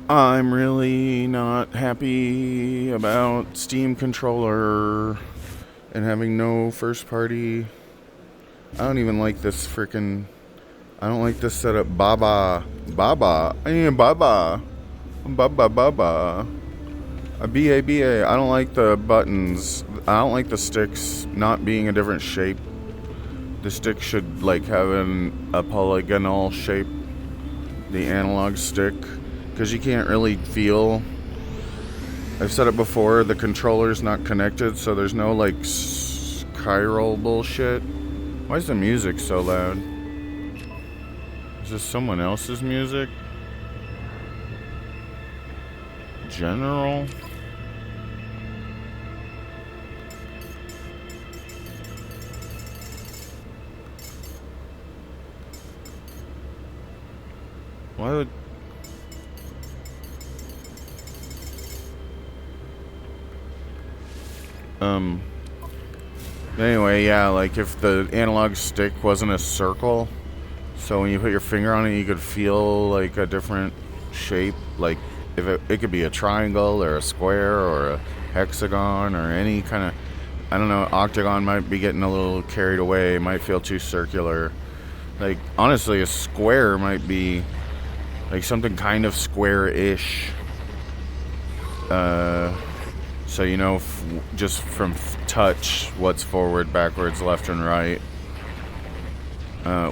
I'm really not happy about Steam controller and having no first party. I don't even like this freaking. I don't like this setup. Baba. I need a Baba. Baba. A BA. I don't like the buttons. I don't like the sticks not being a different shape. The stick should like have a polygonal shape. The analog stick, because you can't really feel. I've said it before. The controller's not connected, so there's no like chiral bullshit. Why is the music so loud? Is this someone else's music? General? Why would... Anyway, yeah, like if the analog stick wasn't a circle, so when you put your finger on it, you could feel like a different shape. Like if it could be a triangle or a square or a hexagon or any kind of, I don't know, octagon might be getting a little carried away. It might feel too circular. Like honestly, a square might be like something kind of square-ish. So you know, just from touch, what's forward, backwards, left, and right,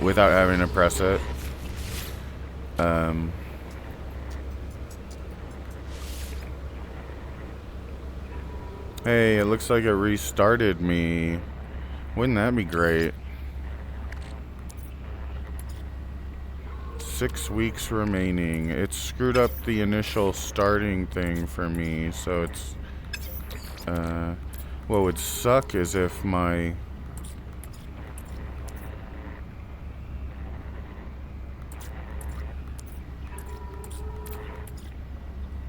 without having to press it. Hey, it looks like it restarted me. Wouldn't that be great? 6 weeks remaining. It screwed up the initial starting thing for me, so it's... what would suck is if my...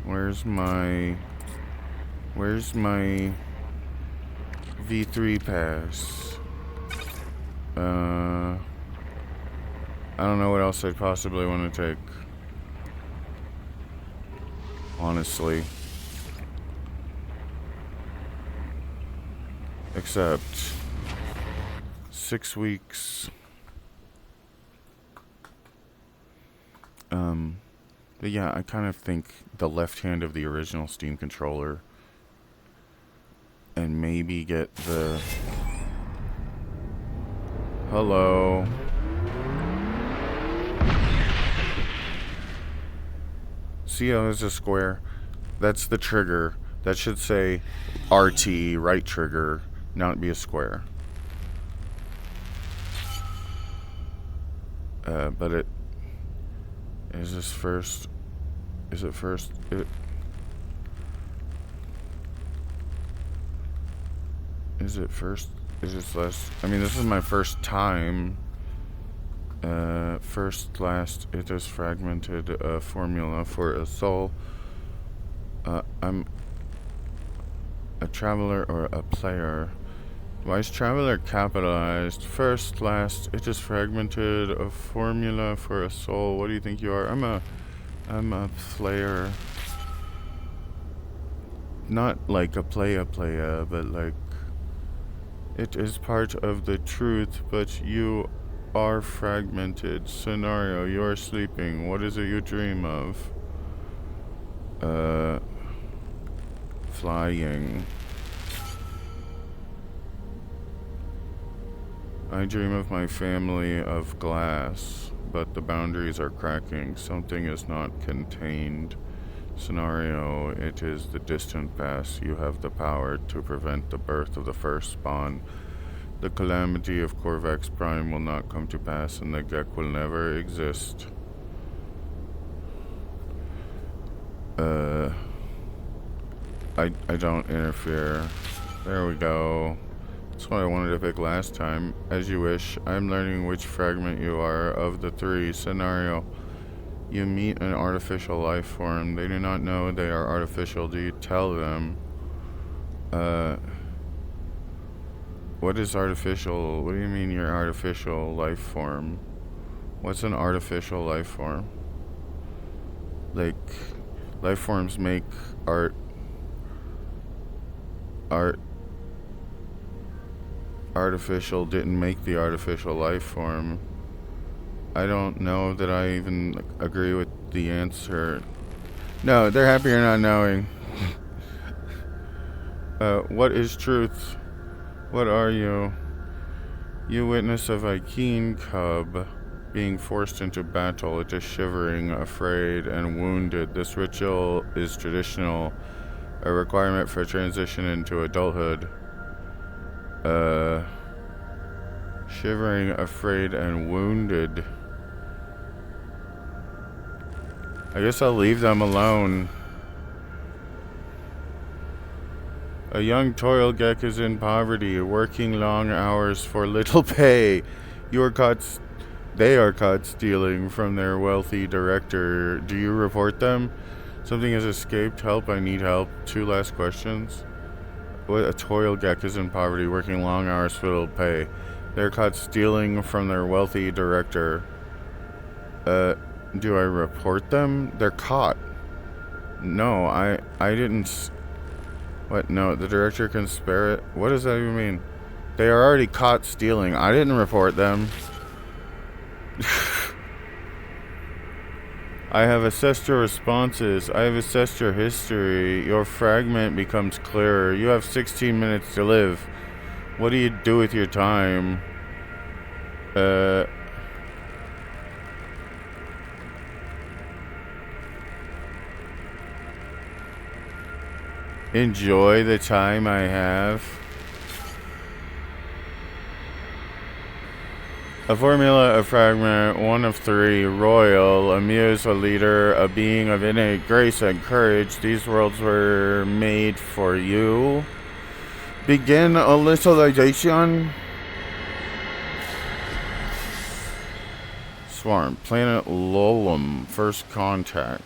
Where's my V3 pass? I don't know what else I'd possibly want to take. Honestly. Except 6 weeks. But yeah, I kind of think the left hand of the original Steam controller, and maybe get the... Hello. See how there's a square? That's the trigger. That should say RT, right trigger, not be a square. But it... Is this first? Is it first? Is it first? Is it last? I mean, this is my first time. First, last, it is fragmented formula for a soul. I'm a traveler or a player. Why is traveler capitalized? First, last, it is fragmented a formula for a soul. What do you think you are? I'm a player. Not like a player, but like it is part of the truth, but you are fragmented. Scenario, you are sleeping. What is it you dream of? Flying. I dream of my family of glass, but the boundaries are cracking. Something is not contained. Scenario, it is the distant past. You have the power to prevent the birth of the first spawn. The calamity of Corvax Prime will not come to pass, and the Gek will never exist. I don't interfere. There we go. That's what I wanted to pick last time. As you wish. I'm learning which fragment you are of the three. Scenario. You meet an artificial life form. They do not know they are artificial. Do you tell them? What is artificial? What do you mean you're artificial life form? What's an artificial life form? Like Life forms make art. Artificial didn't make the artificial life form. I don't know that I even agree with the answer. No, they're happier not knowing. What is truth? What are you? You witness a Viking cub being forced into battle. It is shivering, afraid, and wounded. This ritual is traditional, a requirement for transition into adulthood. Shivering, afraid, and wounded. I guess I'll leave them alone. A young toil geck is in poverty, working long hours for little pay. They are caught stealing from their wealthy director. Do you report them? Something has escaped. Help, I need help. 2 last questions. What? A toil geck is in poverty, working long hours for little pay. They're caught stealing from their wealthy director. Do I report them? They're caught. No, I didn't. What? No, the director can spare it. What does that even mean? They are already caught stealing. I didn't report them. I have assessed your responses. I have assessed your history. Your fragment becomes clearer. You have 16 minutes to live. What do you do with your time? Enjoy the time I have. A formula, a fragment, 1 of 3, royal, a muse, a leader, a being of innate grace and courage. These worlds were made for you. Begin alicitization. Swarm, planet Lolum, first contact.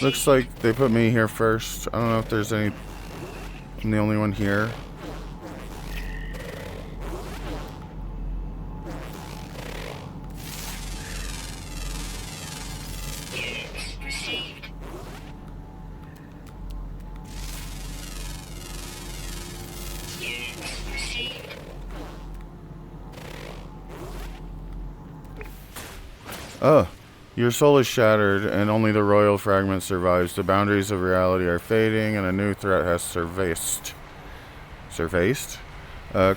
Looks like they put me here first. I don't know if there's any... I'm the only one here. Oh. Your soul is shattered, and only the royal fragment survives. The boundaries of reality are fading, and a new threat has surfaced.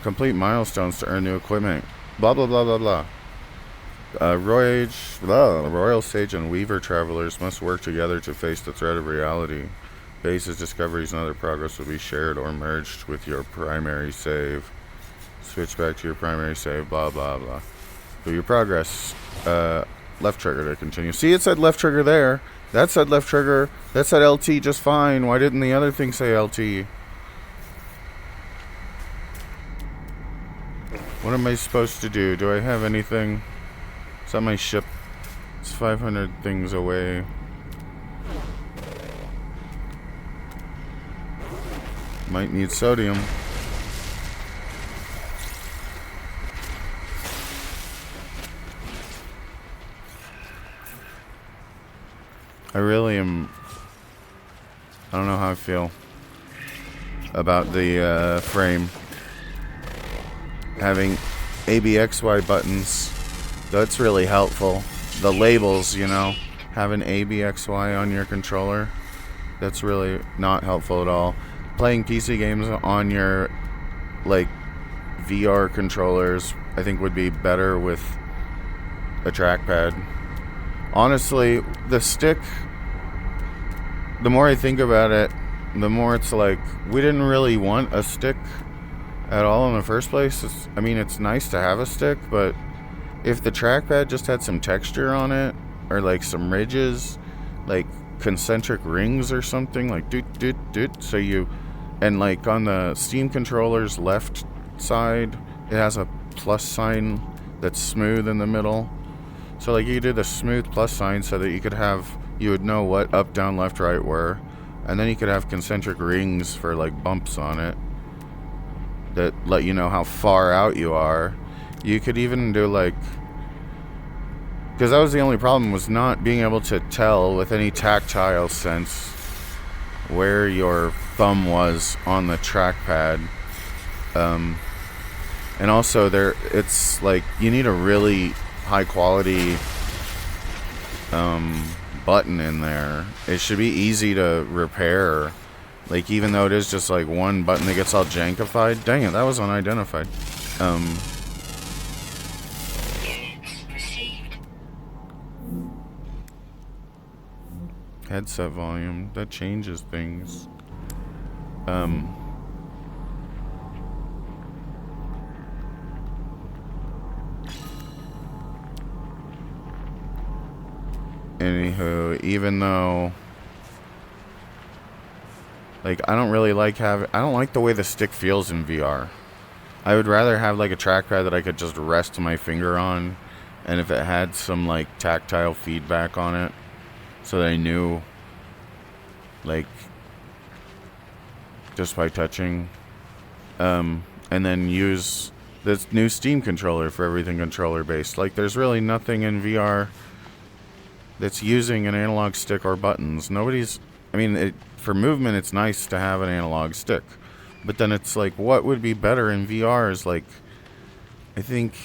Complete milestones to earn new equipment. Blah, blah, blah, blah, blah. Royal Sage and Weaver travelers must work together to face the threat of reality. Bases, discoveries, and other progress will be shared or merged with your primary save. Switch back to your primary save, blah, blah, blah. Do your progress. Left trigger to continue. See, it said left trigger there. That said left trigger. That said LT just fine. Why didn't the other thing say LT? What am I supposed to do? Do I have anything? Is that my ship? It's 500 things away. Might need sodium. I really am... I don't know how I feel about the frame. Having ABXY buttons, that's really helpful. The labels, you know, having ABXY on your controller, that's really not helpful at all. Playing PC games on your, like, VR controllers, I think would be better with a trackpad. Honestly, the stick, the more I think about it, the more it's like, we didn't really want a stick at all in the first place. I mean, it's nice to have a stick, but if the trackpad just had some texture on it, or like some ridges, like concentric rings or something, like doot, doot, doot, so you, and like on the Steam controller's left side, it has a plus sign that's smooth in the middle. So like you do the smooth plus sign so that you would know what up, down, left, right were. And then you could have concentric rings for like bumps on it that let you know how far out you are. You could even do like, because that was the only problem, was not being able to tell with any tactile sense where your thumb was on the trackpad. And also it's like you need a really high quality button in there. It should be easy to repair. Like, even though it is just like one button that gets all jankified. Dang it, that was unidentified. Headset volume, that changes things. Anywho, even though, like, I don't like the way the stick feels in VR. I would rather have like a trackpad that I could just rest my finger on, and if it had some like tactile feedback on it, so that I knew, like, just by touching, and then use this new Steam controller for everything controller based. Like, there's really nothing in VR that's using an analog stick or buttons. For movement, it's nice to have an analog stick. But then it's like, what would be better in VR is like, I think,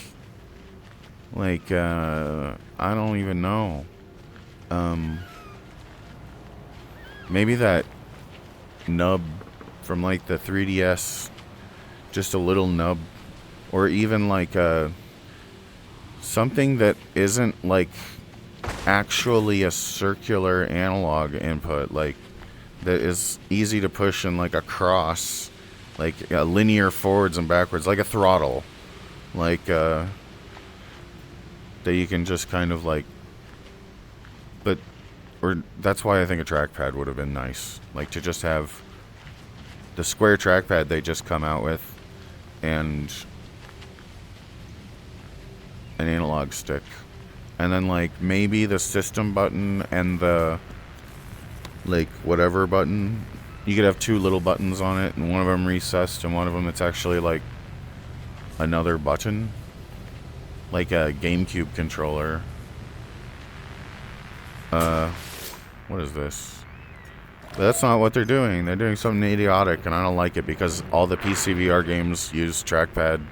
like, I don't even know. Maybe that nub from like the 3DS, just a little nub, or even like something that isn't like actually a circular analog input, like that is easy to push in like a cross, like linear forwards and backwards, like a throttle, like that you can just kind of like, or that's why I think a trackpad would have been nice, like to just have the square trackpad they just come out with and an analog stick. And then, like, maybe the system button and the, like, whatever button. You could have two little buttons on it, and one of them recessed, and one of them it's actually, like, another button. Like a GameCube controller. What is this? But that's not what they're doing. They're doing something idiotic, and I don't like it because all the PC VR games use trackpad.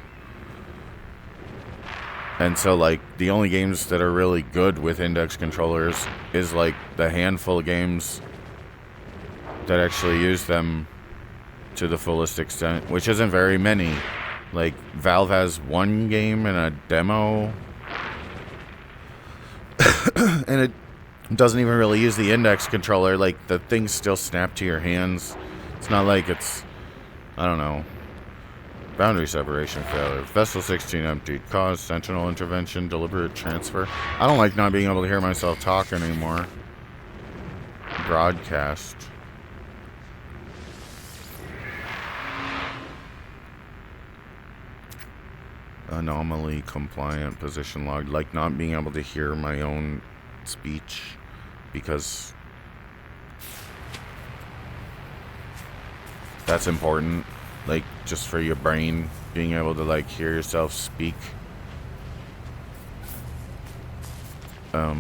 And so, like, the only games that are really good with index controllers is, like, the handful of games that actually use them to the fullest extent, which isn't very many. Like, Valve has one game and a demo, and it doesn't even really use the index controller. Like, the things still snap to your hands. It's not like it's, I don't know. Boundary separation failure. Vessel 16 emptied. Cause sentinel intervention. Deliberate transfer. I don't like not being able to hear myself talk anymore. Broadcast. Anomaly compliant. Position logged. Like not being able to hear my own speech because that's important. Like, just for your brain, being able to, like, hear yourself speak. I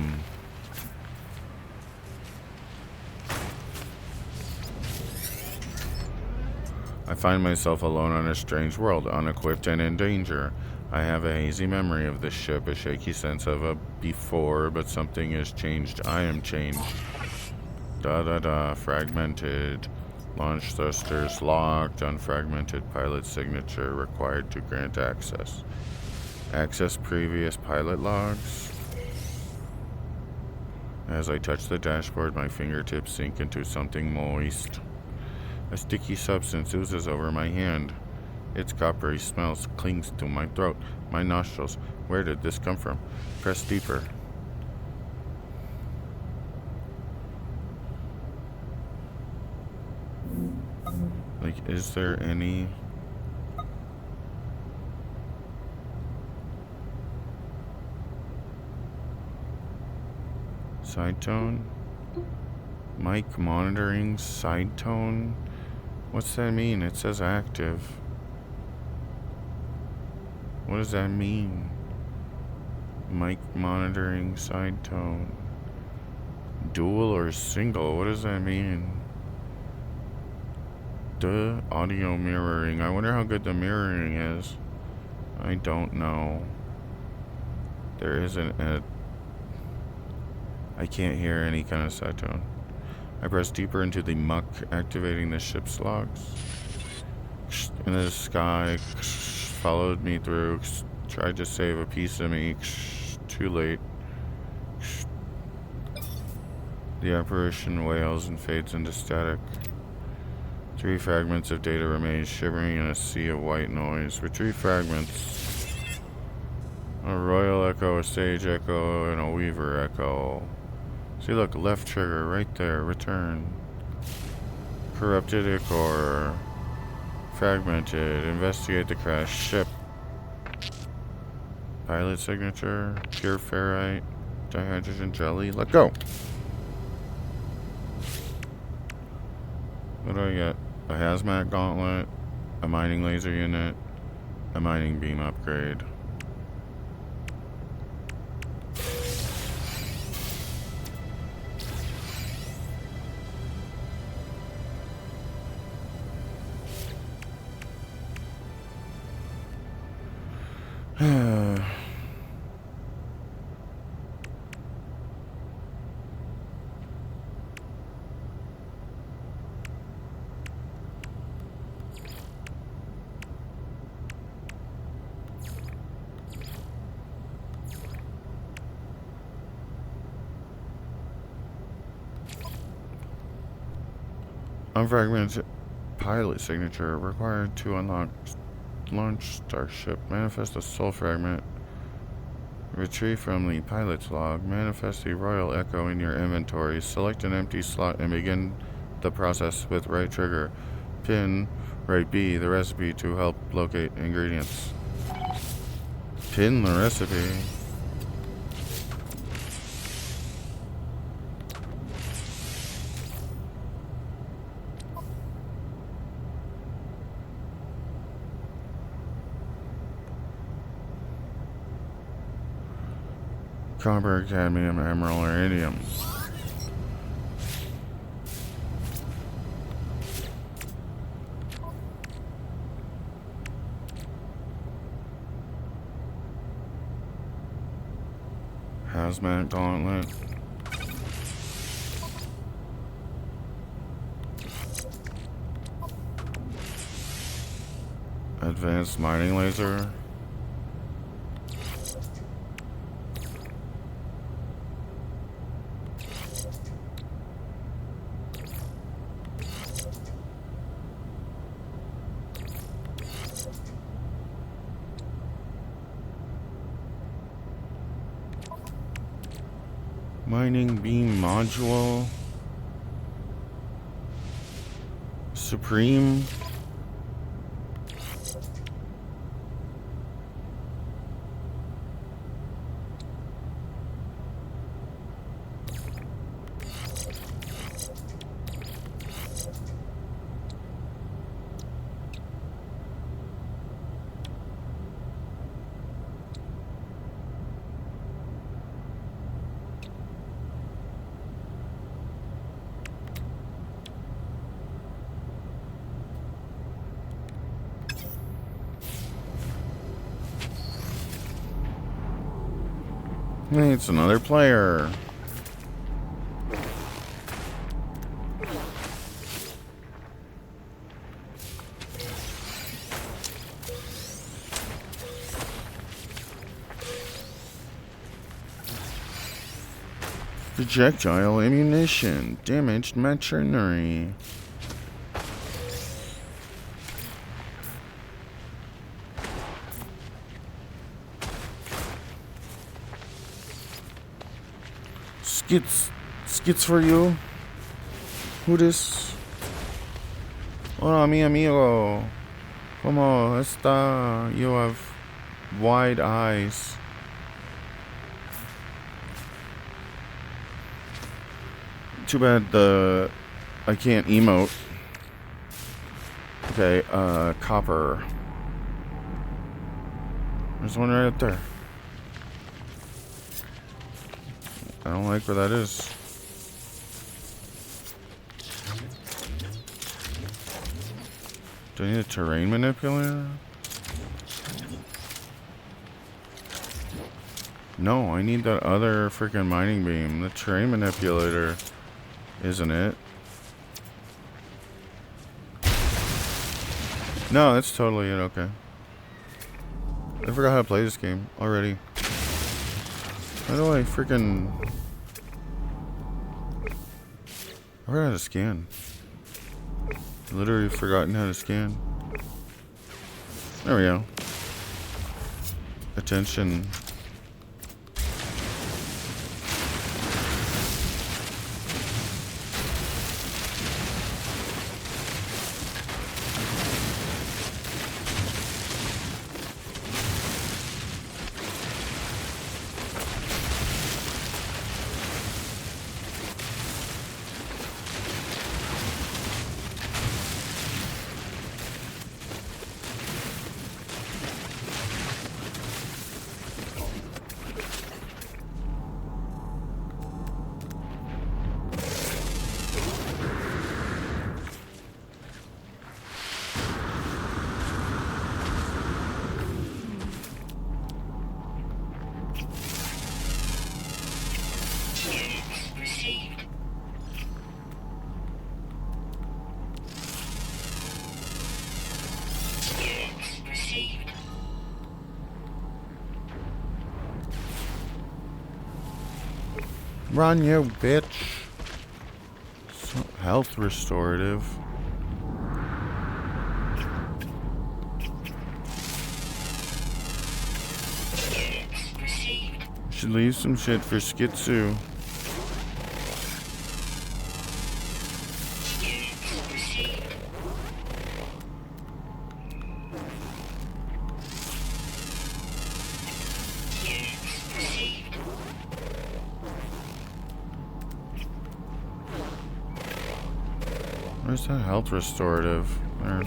find myself alone on a strange world, unequipped and in danger. I have a hazy memory of this ship, a shaky sense of a before, but something has changed. I am changed. Fragmented. Launch thrusters locked. Unfragmented pilot signature required to grant access. Access previous pilot logs. As I touch the dashboard, my fingertips sink into something moist. A sticky substance oozes over my hand. Its coppery smell clings to my throat, my nostrils. Where did this come from? Press deeper. Like, is there any... Side tone? Mic monitoring side tone? What's that mean? It says active. What does that mean? Mic monitoring side tone. Dual or single? What does that mean? Duh. Audio mirroring. I wonder how good the mirroring is. I don't know. There isn't a... I can't hear any kind of side tone. I pressed deeper into the muck, activating the ship's logs. And the sky followed me through, tried to save a piece of me. Too late. The apparition wails and fades into static. 3 fragments of data remain shimmering in a sea of white noise. Retrieve fragments. A royal echo, a sage echo, and a weaver echo. See, look, left trigger right there. Return. Corrupted ichor. Fragmented. Investigate the crashed ship. Pilot signature. Pure ferrite. Dihydrogen jelly. Let go. What do I get? A hazmat gauntlet. A mining laser unit. A mining beam upgrade. Unfragmented pilot signature required to unlock launch starship. Manifest a soul fragment. Retrieve from the pilot's log. Manifest the royal echo in your inventory. Select an empty slot and begin the process with right trigger. Pin right B, the recipe to help locate ingredients. Pin the recipe. Copper, cadmium, emerald, iridium. Hazmat gauntlet. Advanced mining laser. Mining beam module. Supreme. Hey, it's another player. Projectile ammunition. Damaged machinery. Skits for you. Who this? Hola, mi amigo. ¿Cómo está? You have wide eyes. Too bad I can't emote. Okay, copper. There's one right up there. I don't like where that is. Do I need a terrain manipulator? No, I need that other freaking mining beam. The terrain manipulator isn't it? No, that's totally it, okay. I forgot how to play this game already. How do I freaking... I forgot how to scan. Literally forgotten how to scan. There we go. Attention. Run, you bitch. So health restorative. Should leave some shit for Skitsu. Where's that health restorative? There.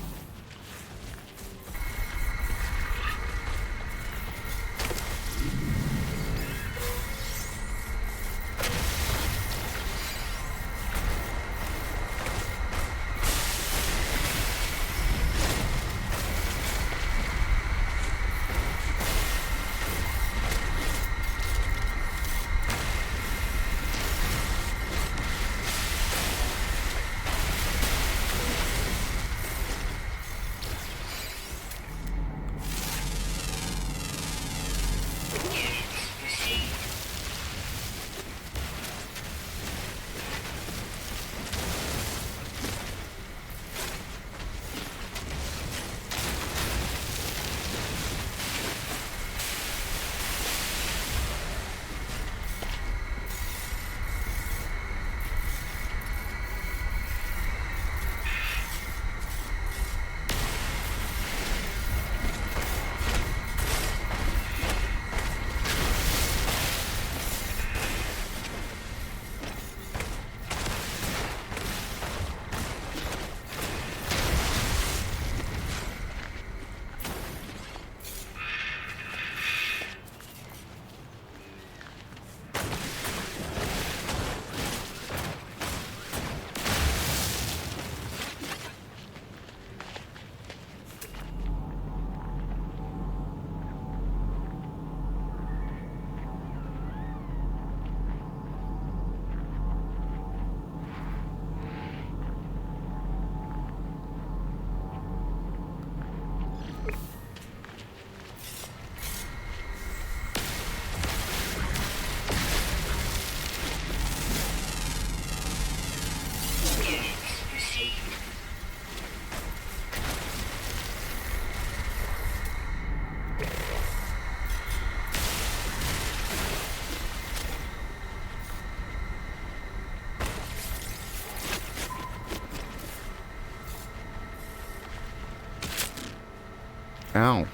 Ow.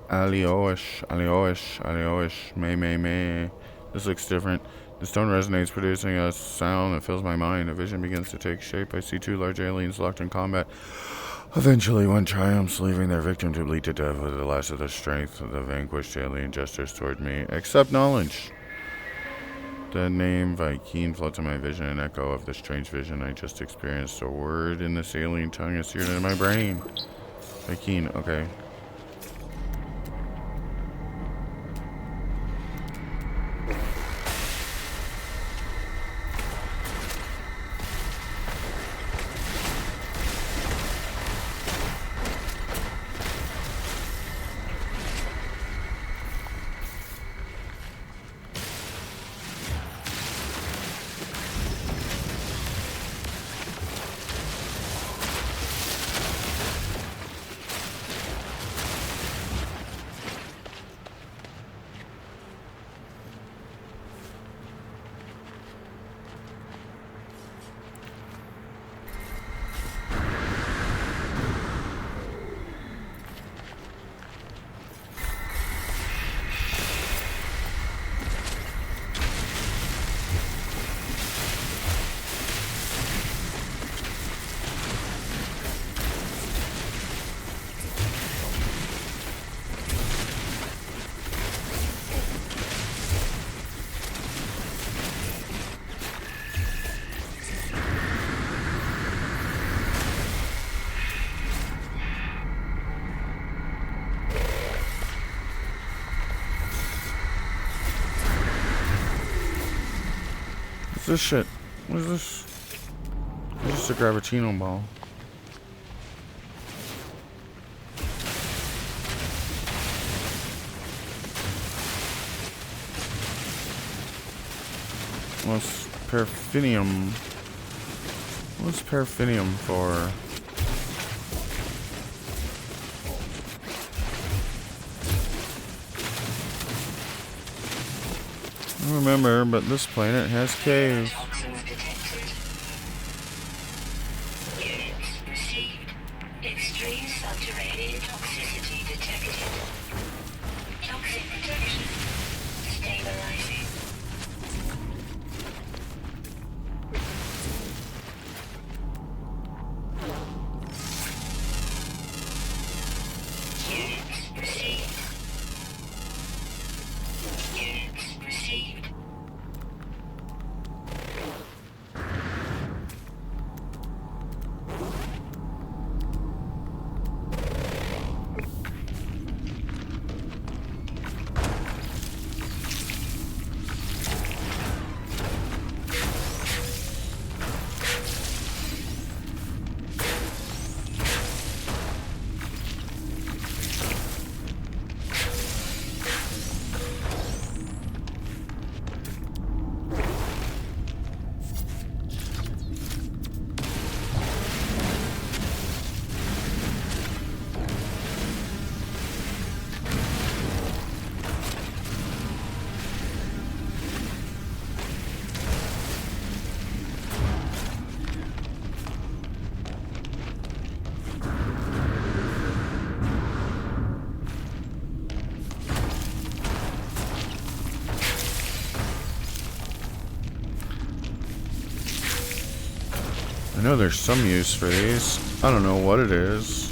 Alioish, may. This looks different. The stone resonates, producing a sound that fills my mind. A vision begins to take shape. I see two large aliens locked in combat. Eventually, one triumphs, leaving their victim to bleed to death with the last of the strength. The vanquished alien gestures toward me. Accept knowledge. The name Vy'keen floats in my vision, an echo of the strange vision I just experienced. A word in this alien tongue is seared in my brain. Vy'keen, okay. This shit. What is this? It's just a Gravitino ball. What's paraffinium? What's paraffinium for? I don't remember, but this planet has caves. Extreme subterranean toxicity detected. Toxic protection stabilizing. Units received. Units received. I know there's some use for these. I don't know what it is.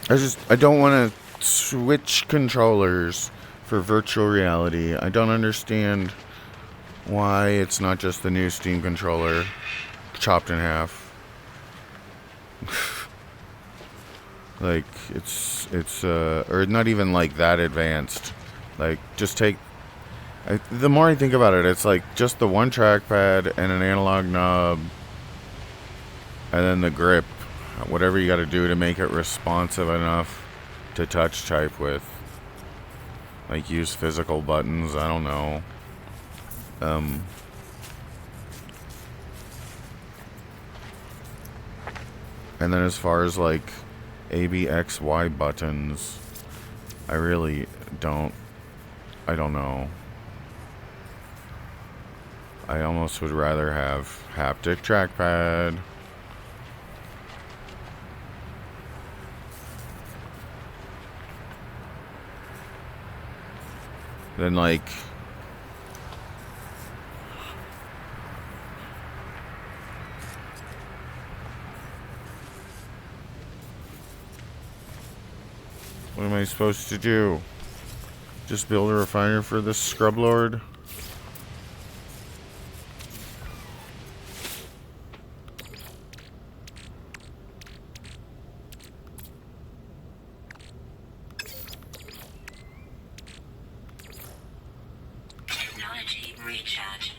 I don't want to switch controllers for virtual reality. I don't understand why it's not just the new Steam controller chopped in half. Like, it's or not even like that advanced. Like, just take, the more I think about it, it's like just the one trackpad and an analog knob, and then the grip. Whatever you got to do to make it responsive enough to touch type with. Like, use physical buttons, I don't know. And then as far as like A, B, X, Y buttons, I really don't, I don't know. I almost would rather have haptic trackpad. Then like, what am I supposed to do? Just build a refiner for this scrub lord? Technology recharge.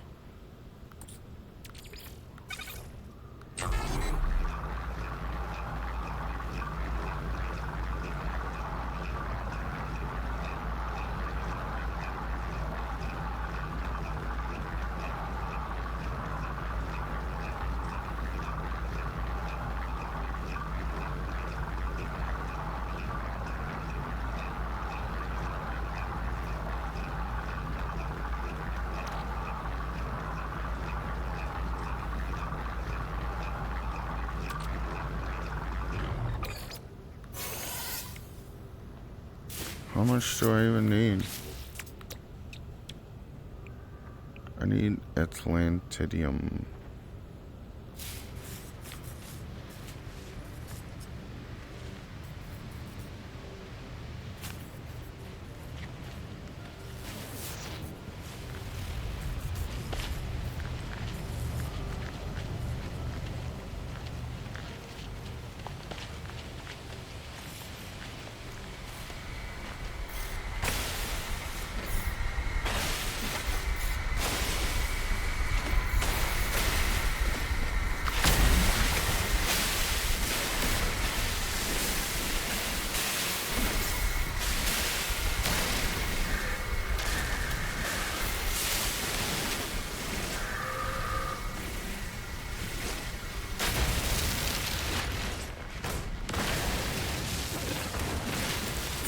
How much do I even need? I need Atlantidium.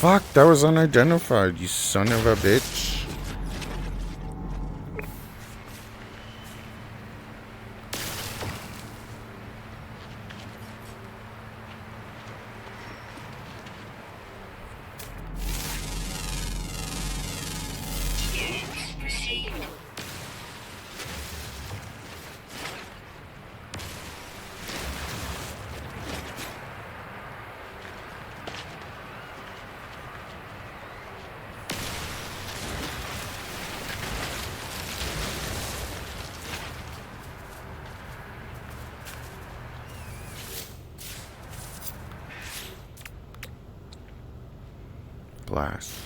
Fuck, that was unidentified, you son of a bitch. Units received. Blast.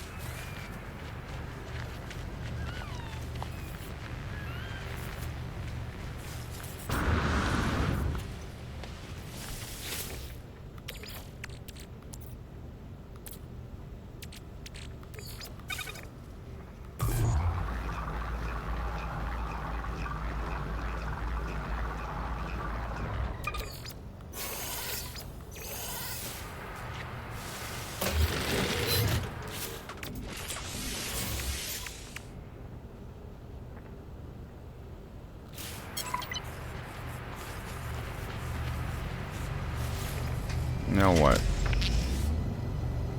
Now what?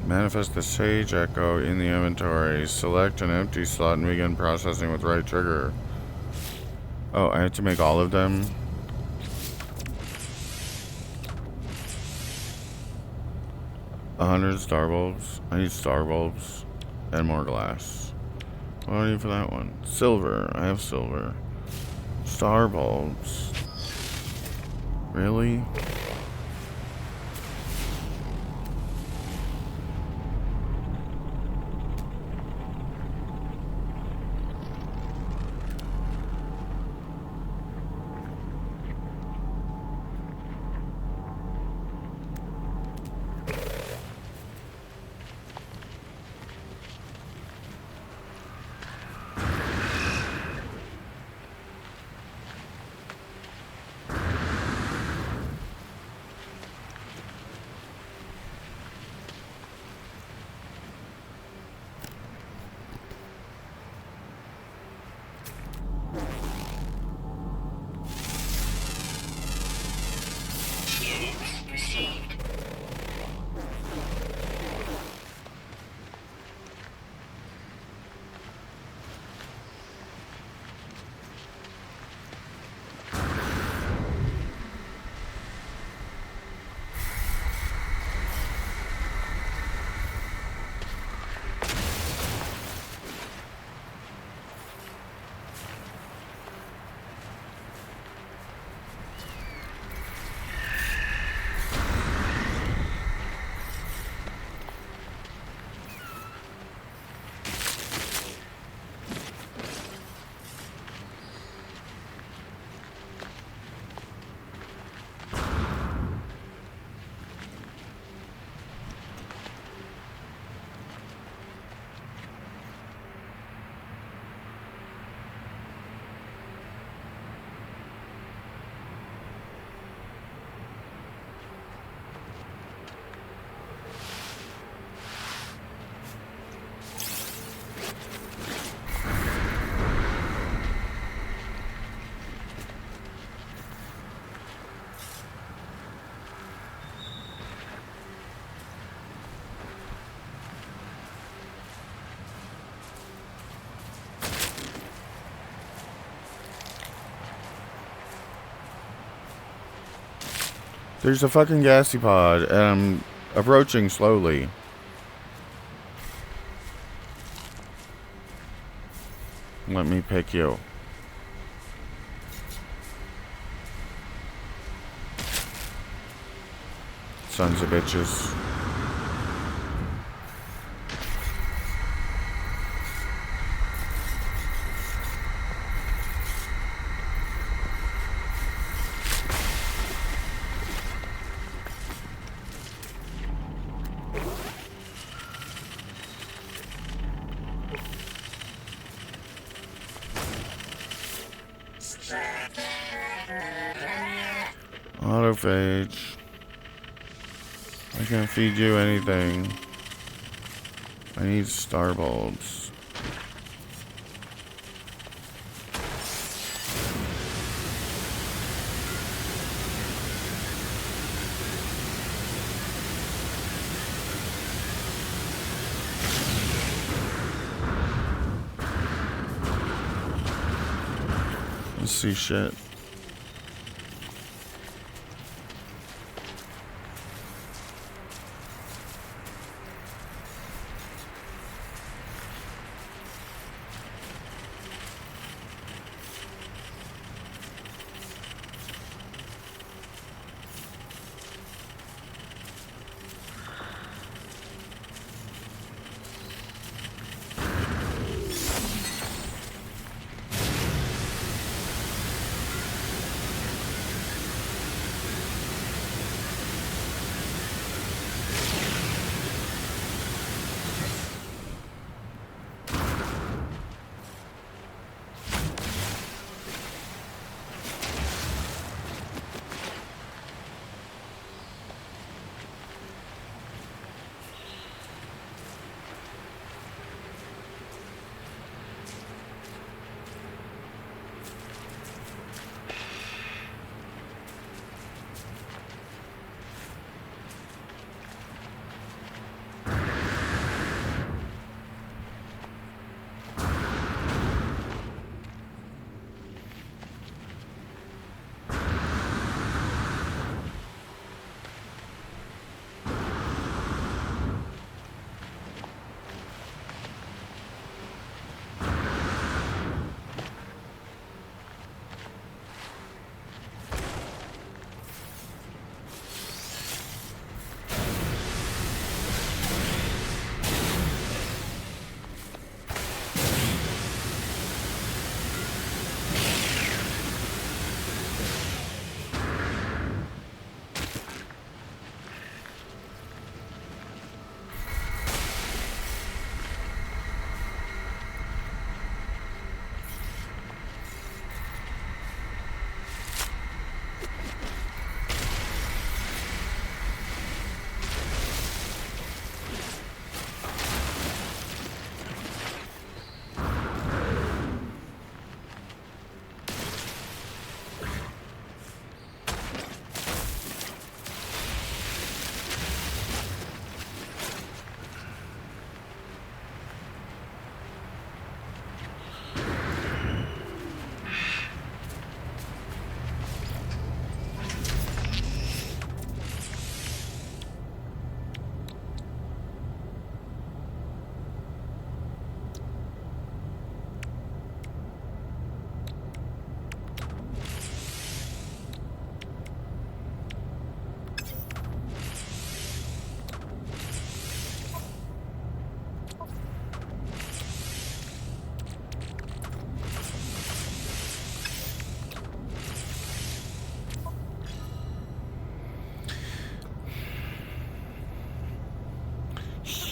Manifest the Sage Echo in the inventory. Select an empty slot and begin processing with right trigger. Oh, I have to make all of them? 100 star bulbs. I need star bulbs and more glass. What do I need for that one? Silver. I have silver. Star bulbs. Really? Units received. There's a fucking gassy pod, and I'm approaching slowly. Let me pick you. Sons of bitches. Autophage. I can't feed you anything. I need star bulbs. Let's see shit.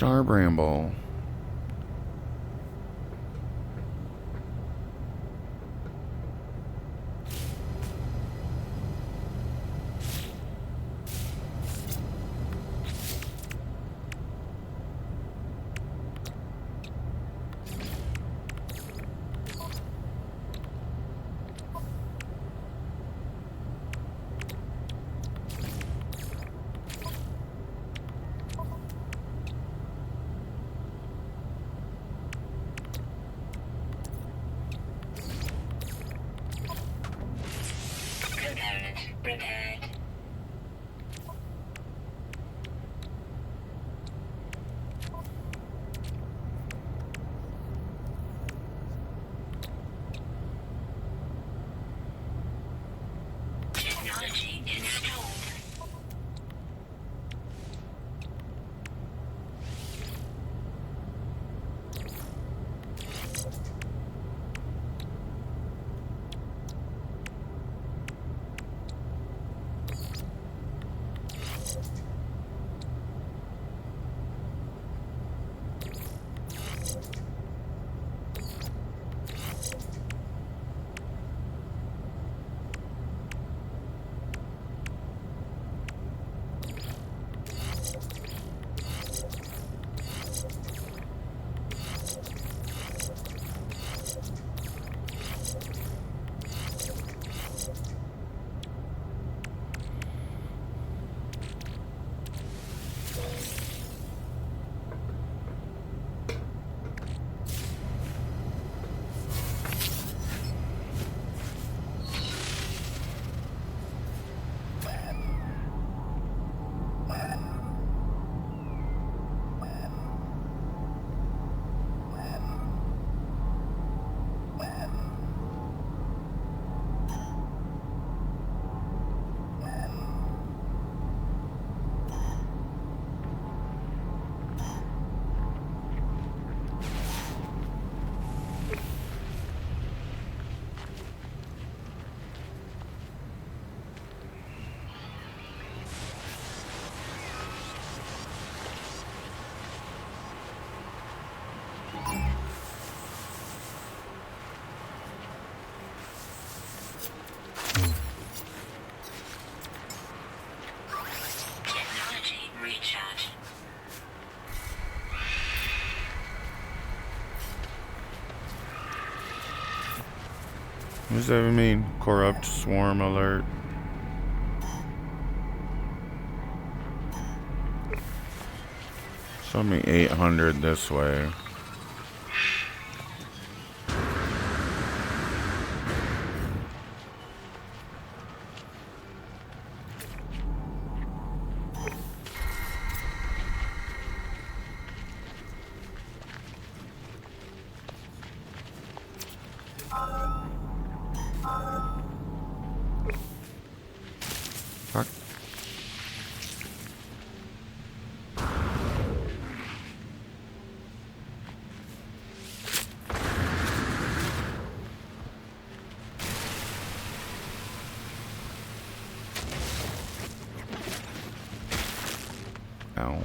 Star Bramble. Component repaired. Technology installed. Technology recharge. What does that even mean? Corrupt swarm alert. Show me 800 this way. Fuck. Ow.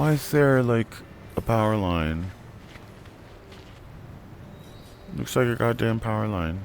Why is there, like, a power line? Looks like a goddamn power line.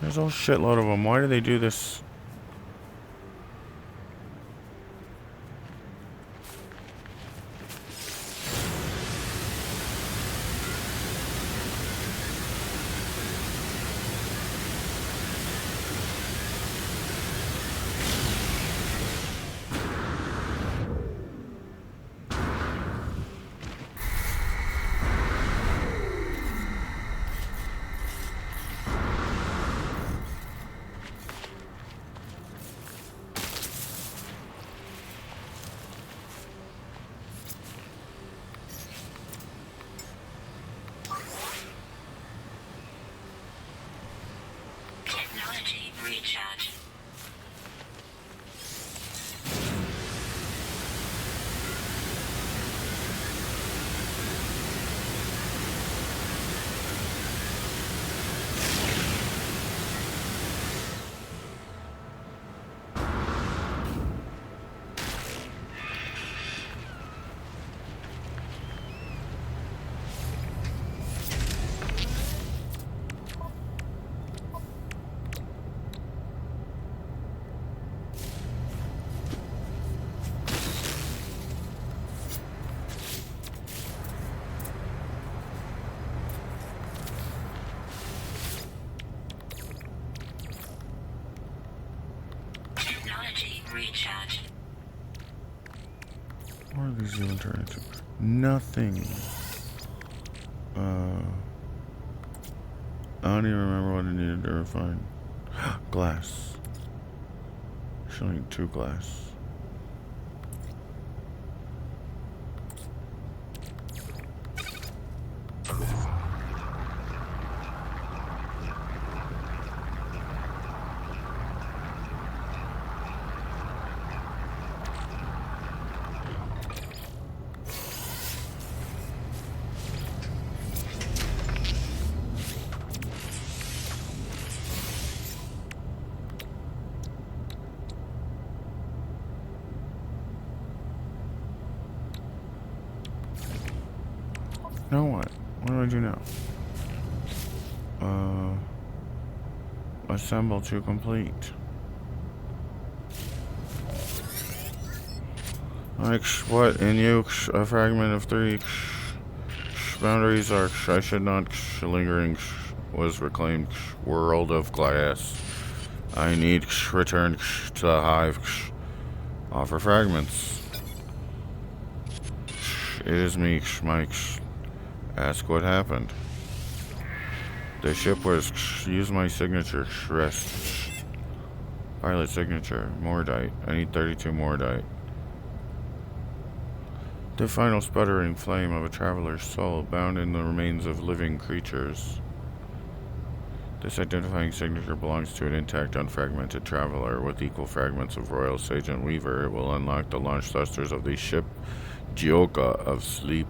There's a whole shitload of them. Why do they do this? Technology recharge. Technology recharge. What are these even turning into? Nothing. I don't even remember what I needed to refine. Glass. Showing 2 glass. Now what? What do I do now? Assemble to complete. What in you? A fragment of 3. Boundaries are. I should not. Lingering was reclaimed. World of glass. I need return to the hive. Offer fragments. It is me, Mike. Ask what happened. The ship was. Use my signature. Rest. Pilot signature. Mordite. I need 32 Mordite. The final sputtering flame of a traveler's soul bound in the remains of living creatures. This identifying signature belongs to an intact, unfragmented traveler with equal fragments of Royal Sage and Weaver. It will unlock the launch thrusters of the ship Gioka of Sleep.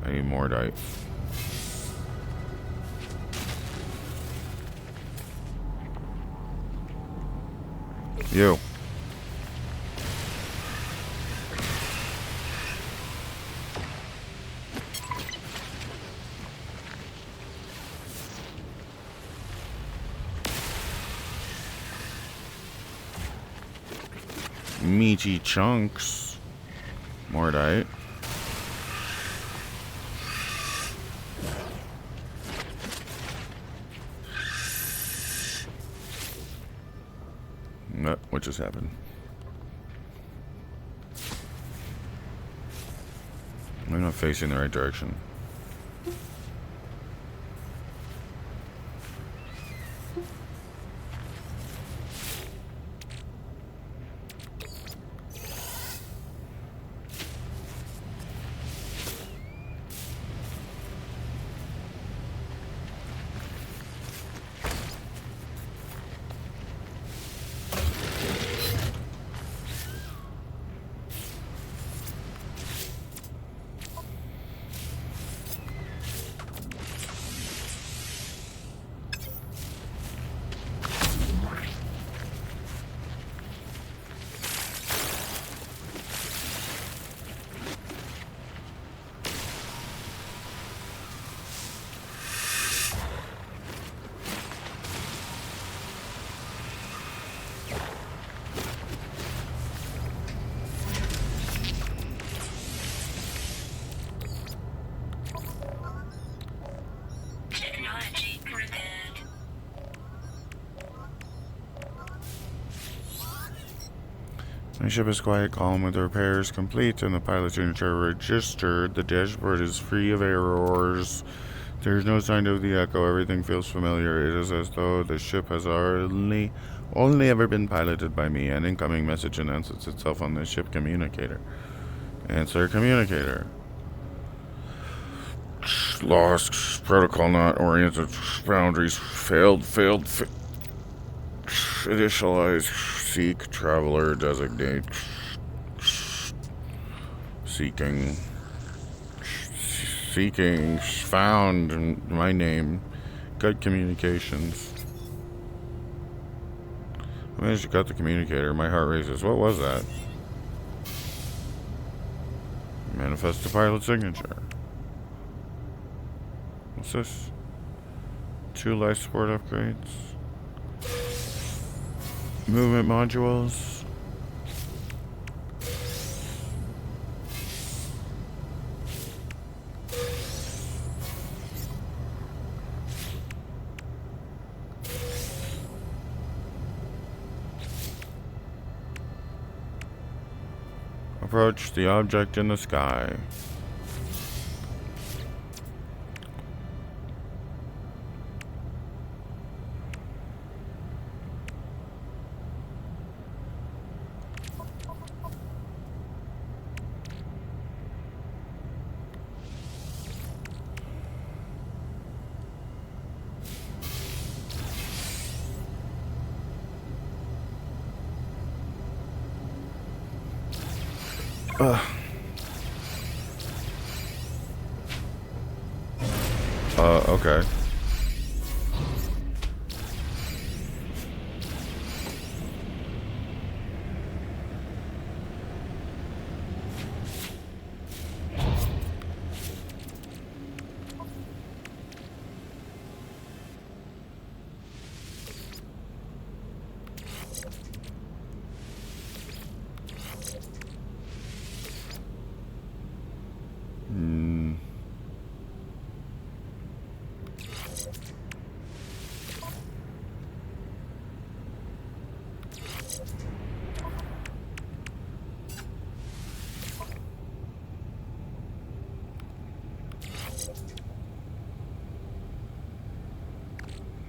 I need Mordite. You. Meaty chunks. Mordite. What just happened? I'm not facing the right direction. Technology repaired. My ship is quiet, calm, with the repairs complete and the pilot signature registered. The dashboard is free of errors. There is no sign of the echo. Everything feels familiar. It is as though the ship has only ever been piloted by me. An incoming message announces itself on the ship communicator. Answer communicator. Lost. Protocol not oriented. Boundaries failed. Initialize. Seek. Traveler. Designate. Seeking. Found. My name. Good communications. I managed to cut the communicator. My heart races. What was that? Manifest the pilot signature. What's this? 2 life support upgrades. Movement modules. Approach the object in the sky. Okay.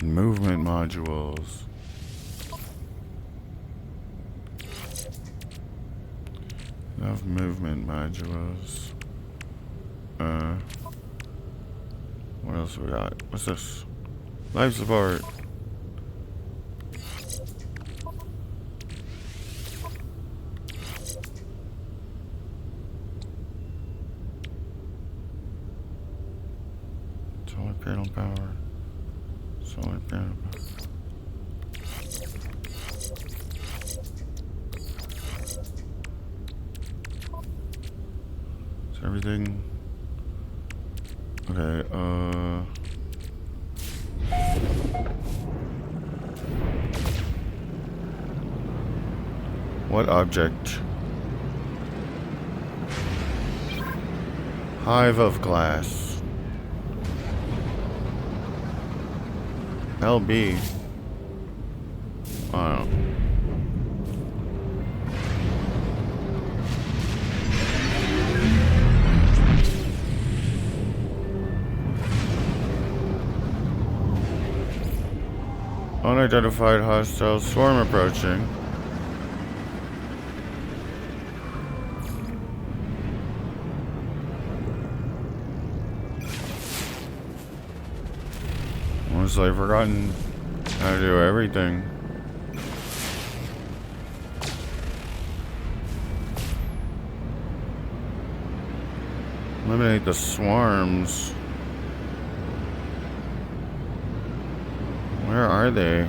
Movement modules. Love movement modules. What else we got? What's this? Life support. Solar panel power. Solar panel power. Is everything okay? What object? Hive of glass. LB. Wow. Unidentified hostile swarm approaching. Honestly, I've forgotten how to do everything. Eliminate the swarms. Where are they?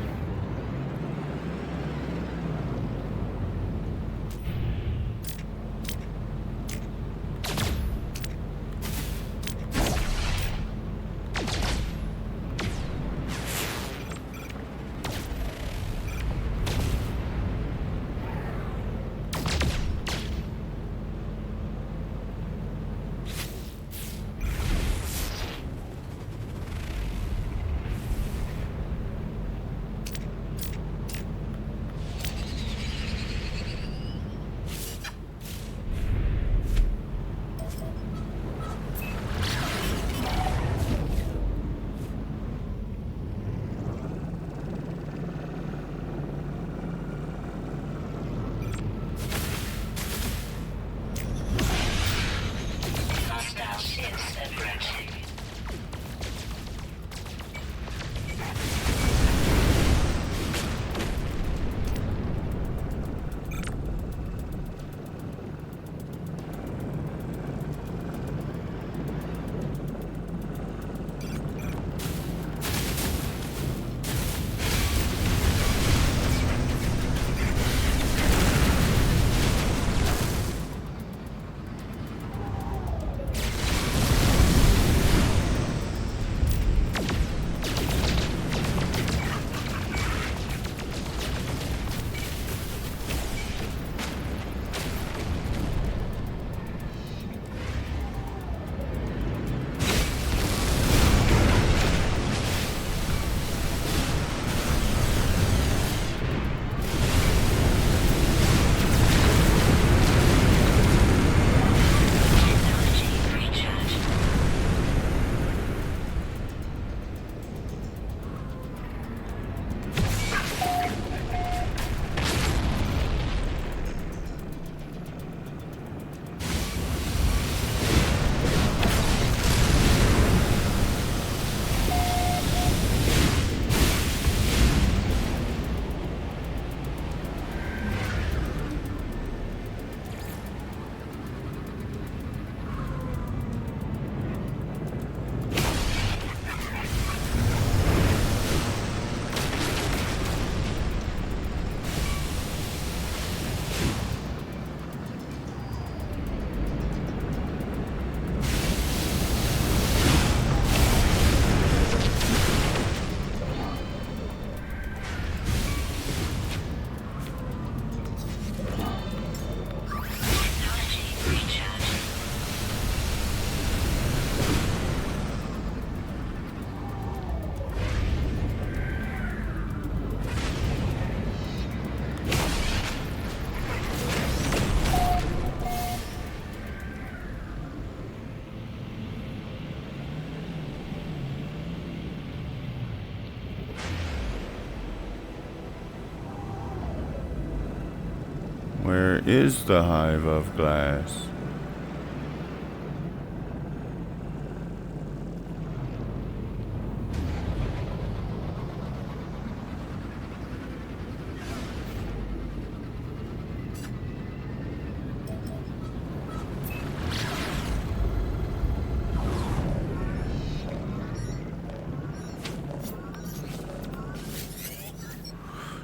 Where is the hive of glass?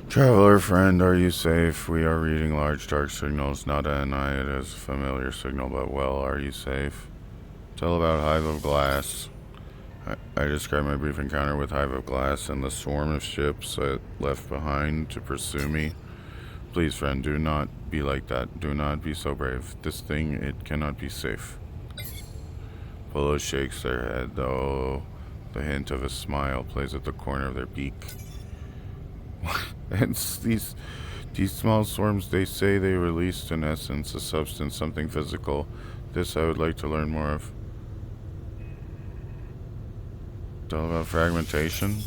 Traveler friend, are you safe? We are reading large dark signals, not an eye. It is a familiar signal, but well, are you safe? Tell about Hive of Glass. I described my brief encounter with Hive of Glass and the swarm of ships it left behind to pursue me. Please, friend, do not be like that. Do not be so brave. This thing, it cannot be safe. Polo shakes their head, though the hint of a smile plays at the corner of their beak. And these small swarms, they say they released in essence a substance, something physical. This I would like to learn more of. Tell about fragmentation.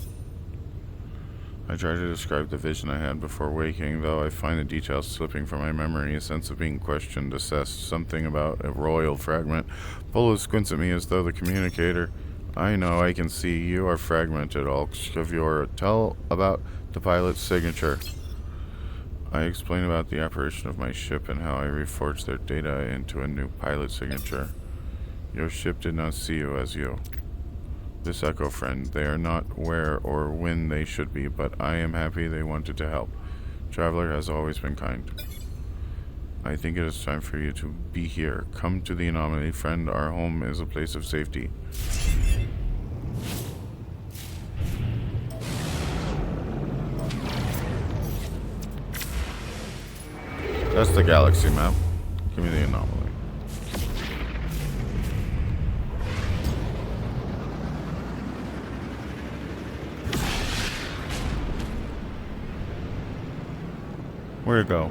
I try to describe the vision I had before waking, though I find the details slipping from my memory, a sense of being questioned, assessed, something about a royal fragment. Polo squints at me as though the communicator. I know, I can see. You are fragmented, Alxavior. Tell about the pilot's signature. I explain about the apparition of my ship and how I reforged their data into a new pilot signature. Your ship did not see you as you. This Echo friend, they are not where or when they should be, but I am happy they wanted to help. Traveler has always been kind. I think it is time for you to be here. Come to the anomaly, friend. Our home is a place of safety. That's the galaxy map. Give me the anomaly. Where'd it go?